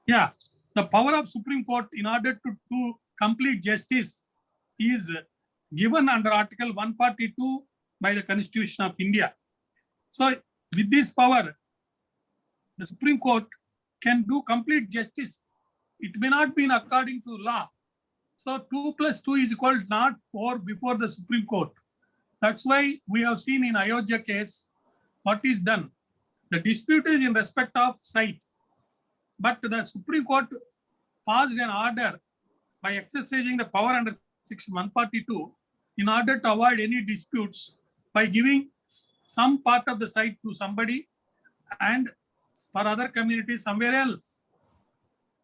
Yeah, the power of Supreme Court in order to do complete justice is given under Article 142 by the Constitution of India. So with this power, the Supreme Court can do complete justice. It may not be according to law. So 2 plus 2 is equal to not 4 before the Supreme Court. That's why we have seen in Ayodhya case what is done. The dispute is in respect of site, but the Supreme Court passed an order by exercising the power under Section 142 in order to avoid any disputes by giving some part of the site to somebody and for other communities somewhere else.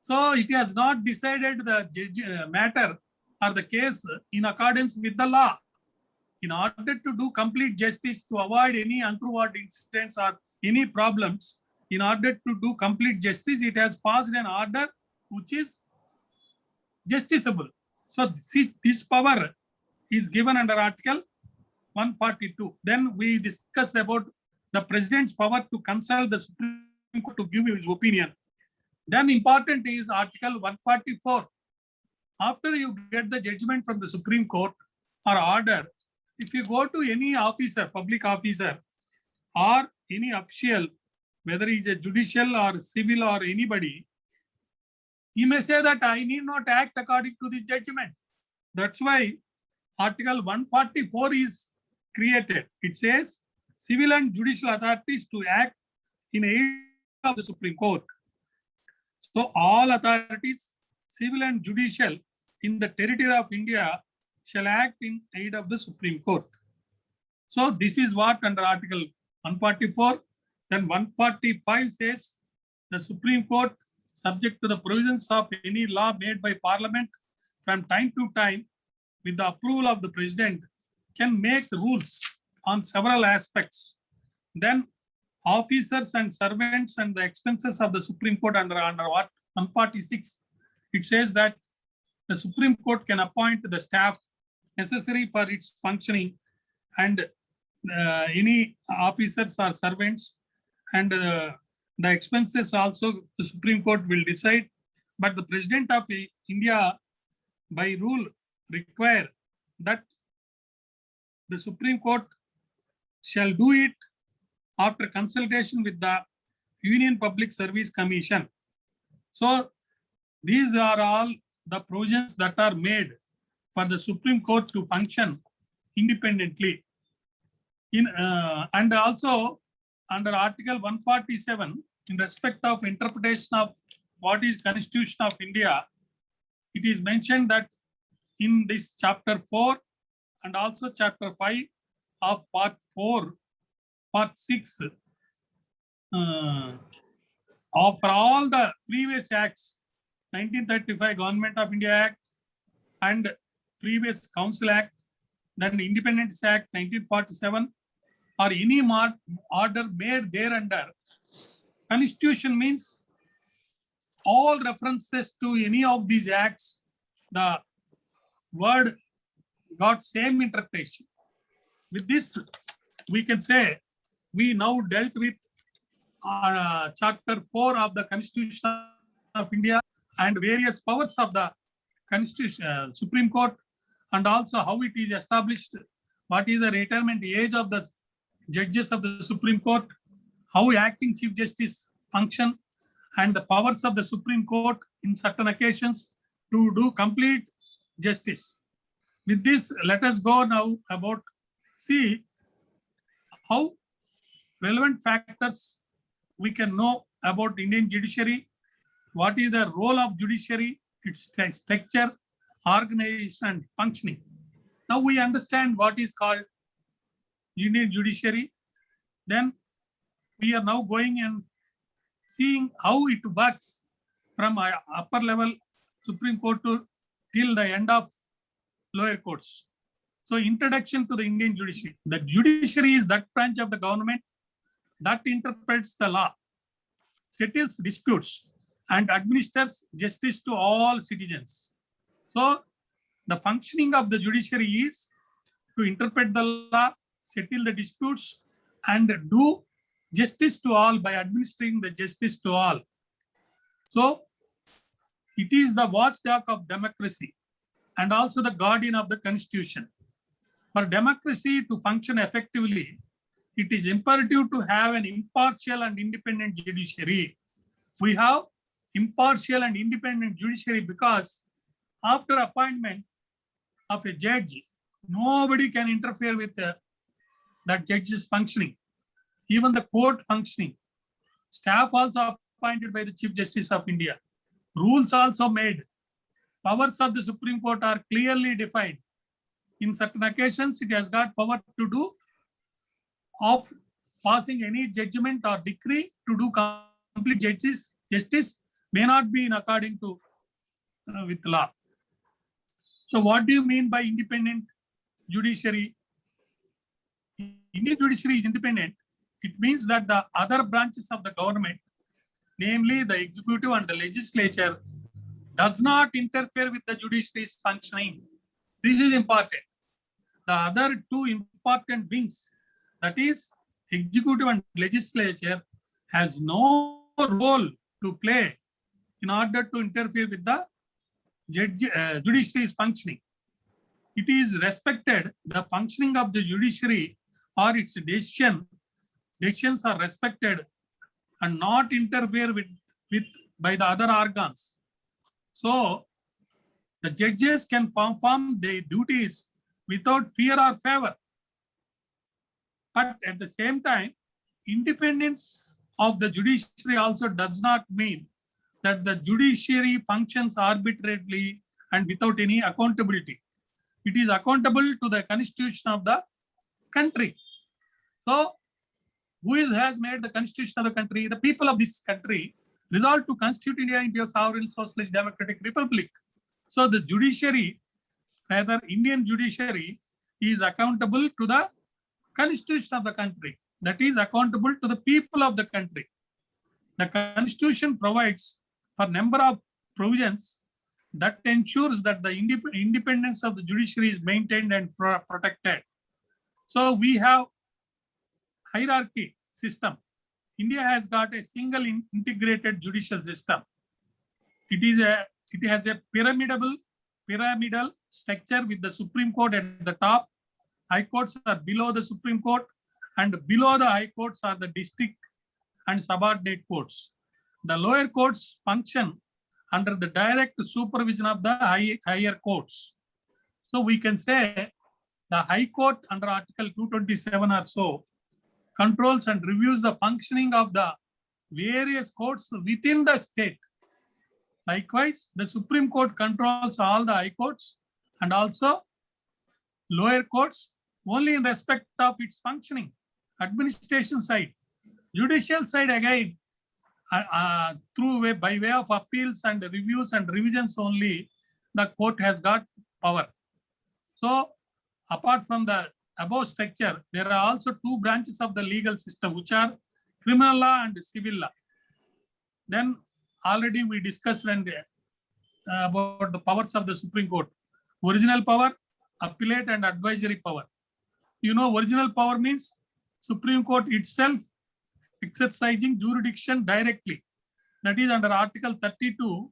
So it has not decided the matter or the case in accordance with the law. In order to do complete justice, to avoid any untoward incidents or any problems, in order to do complete justice, it has passed an order which is justiciable. So this power is given under Article 142. Then we discussed about the President's power to consult the Supreme Court to give his opinion. Then important is Article 144. After you get the judgment from the Supreme Court or order, if you go to any officer, public officer, or any official, whether he is a judicial or civil or anybody, he may say that I need not act according to the judgment. That's why Article 144 is created. It says civil and judicial authorities to act in aid of the Supreme Court. So all authorities, civil and judicial, in the territory of India shall act in aid of the Supreme Court. So this is what under Article 144. Then 145 says the Supreme Court, subject to the provisions of any law made by Parliament from time to time with the approval of the President, can make rules on several aspects. Then officers and servants and the expenses of the Supreme Court under what 146, it says that the Supreme Court can appoint the staff necessary for its functioning and any officers or servants, and the expenses also the Supreme Court will decide. But the President of India by rule require that the Supreme Court shall do it after consultation with the Union Public Service Commission. So these are all the provisions that are made for the Supreme Court to function independently. And also under Article 147, in respect of interpretation of what is Constitution of India, it is mentioned that in this chapter 4 and also chapter 5 of part 4, part 6, of all the previous acts, 1935 Government of India Act and previous Council Act, then Independence Act 1947, or any order made thereunder, Constitution means all references to any of these acts, the word got same interpretation. With this, we can say we now dealt with chapter 4 of the Constitution of India and various powers of the Constitution, Supreme Court, and also how it is established, what is the retirement age of the judges of the Supreme Court, how acting Chief Justice function, and the powers of the Supreme Court in certain occasions to do complete justice. With this, let us go now about see how relevant factors we can know about Indian judiciary, what is the role of judiciary, its structure, organization, and functioning. Now we understand what is called Indian judiciary. Then we are now going and seeing how it works from upper level Supreme Court to till the end of lower courts. So introduction to the Indian judiciary. The judiciary is that branch of the government that interprets the law, settles disputes, and administers justice to all citizens. So the functioning of the judiciary is to interpret the law, settle the disputes, and do justice to all by administering the justice to all. So It is the watchdog of democracy and also the guardian of the constitution. For democracy to function effectively, it is imperative to have an impartial and independent judiciary. We have impartial and independent judiciary because after appointment of a judge, nobody can interfere with that judge's functioning, even the court functioning. Staff also appointed by the Chief Justice of India. Rules also made. Powers of the Supreme Court are clearly defined. In certain occasions, it has got power to do of passing any judgment or decree to do complete justice may not be in according to with law. So what do you mean by independent judiciary? Indian judiciary is independent. It means that the other branches of the government, namely the executive and the legislature, does not interfere with the judiciary's functioning. This is important. The other two important wings, that is executive and legislature, has no role to play in order to interfere with the judiciary's functioning. It is respected, the functioning of the judiciary or its decisions are respected and not interfere with by the other organs. So the judges can perform their duties without fear or favor. But at the same time, independence of the judiciary also does not mean that the judiciary functions arbitrarily and without any accountability. It is accountable to the constitution of the country. So who has made the constitution of the country? The people of this country resolved to constitute India into a sovereign socialist democratic republic. So the judiciary, rather Indian judiciary, is accountable to the constitution of the country. That is accountable to the people of the country. The constitution provides for a number of provisions that ensures that the independence of the judiciary is maintained and protected. So we have hierarchy system. India has got a single integrated judicial system. It has a pyramidal structure with the Supreme Court at the top. High courts are below the Supreme Court, and below the high courts are the district and subordinate courts. The lower courts function under the direct supervision of the higher courts. So we can say the High Court under Article 227 or so controls and reviews the functioning of the various courts within the state. Likewise, the Supreme Court controls all the high courts and also lower courts only in respect of its functioning. Administration side, judicial side again, by way of appeals and reviews and revisions only, the court has got power. So apart from the above structure, there are also two branches of the legal system, which are criminal law and civil law. Then already we discussed about the powers of the Supreme Court. Original power, appellate and advisory power. You know, original power means Supreme Court itself exercising jurisdiction directly. That is under Article 32,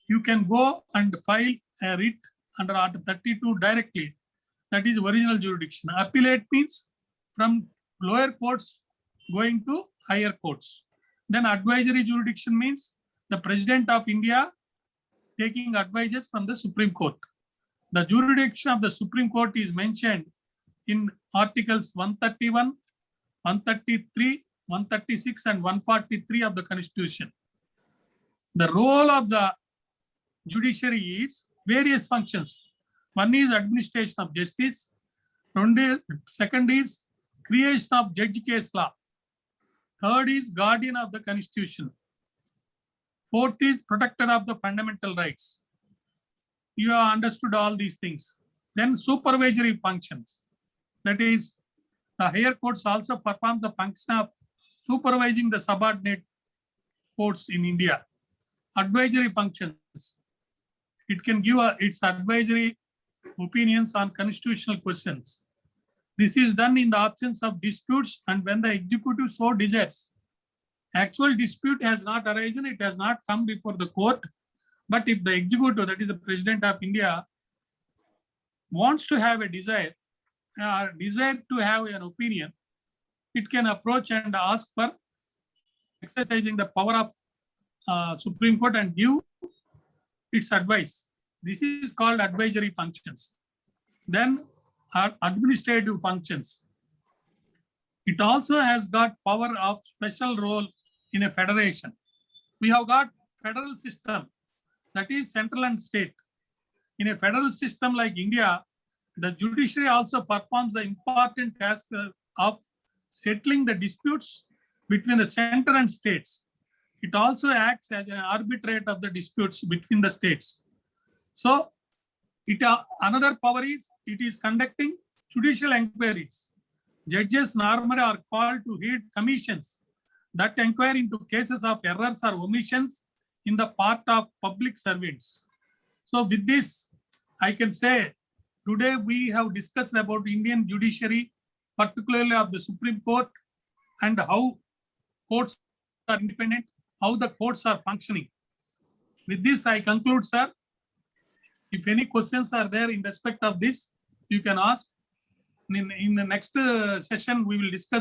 you can go and file a writ under Article 32 directly. That is original jurisdiction. Appellate means from lower courts going to higher courts. Then advisory jurisdiction means the President of India taking advices from the Supreme Court. The jurisdiction of the Supreme Court is mentioned in Articles 131, 133, 136 and 143 of the Constitution. The role of the judiciary is various functions. One is administration of justice. Second is creation of judge case law. Third is guardian of the Constitution. Fourth is protector of the fundamental rights. You have understood all these things. Then supervisory functions. That is, the higher courts also perform the function of supervising the subordinate courts in India. Advisory functions. It can give its advisory opinions on constitutional questions. This is done in the absence of disputes and when the executive so desires. Actual dispute has not arisen, it has not come before the court, But if the executive, that is the President of India, wants to have a desire to have an opinion, it can approach and ask for exercising the power of Supreme Court and give its advice. This is called advisory functions. Then administrative functions. It also has got power of special role in a federation. We have got federal system, that is central and state. In a federal system like India, the judiciary also performs the important task of settling the disputes between the center and states. It also acts as an arbitrator of the disputes between the states. So another power is it is conducting judicial inquiries. Judges normally are called to head commissions that inquire into cases of errors or omissions in the part of public servants. So with this, I can say today we have discussed about Indian judiciary, particularly of the Supreme Court, and how courts are independent, how the courts are functioning. With this, I conclude, sir. If any questions are there in respect of this, you can ask. In the next session, we will discuss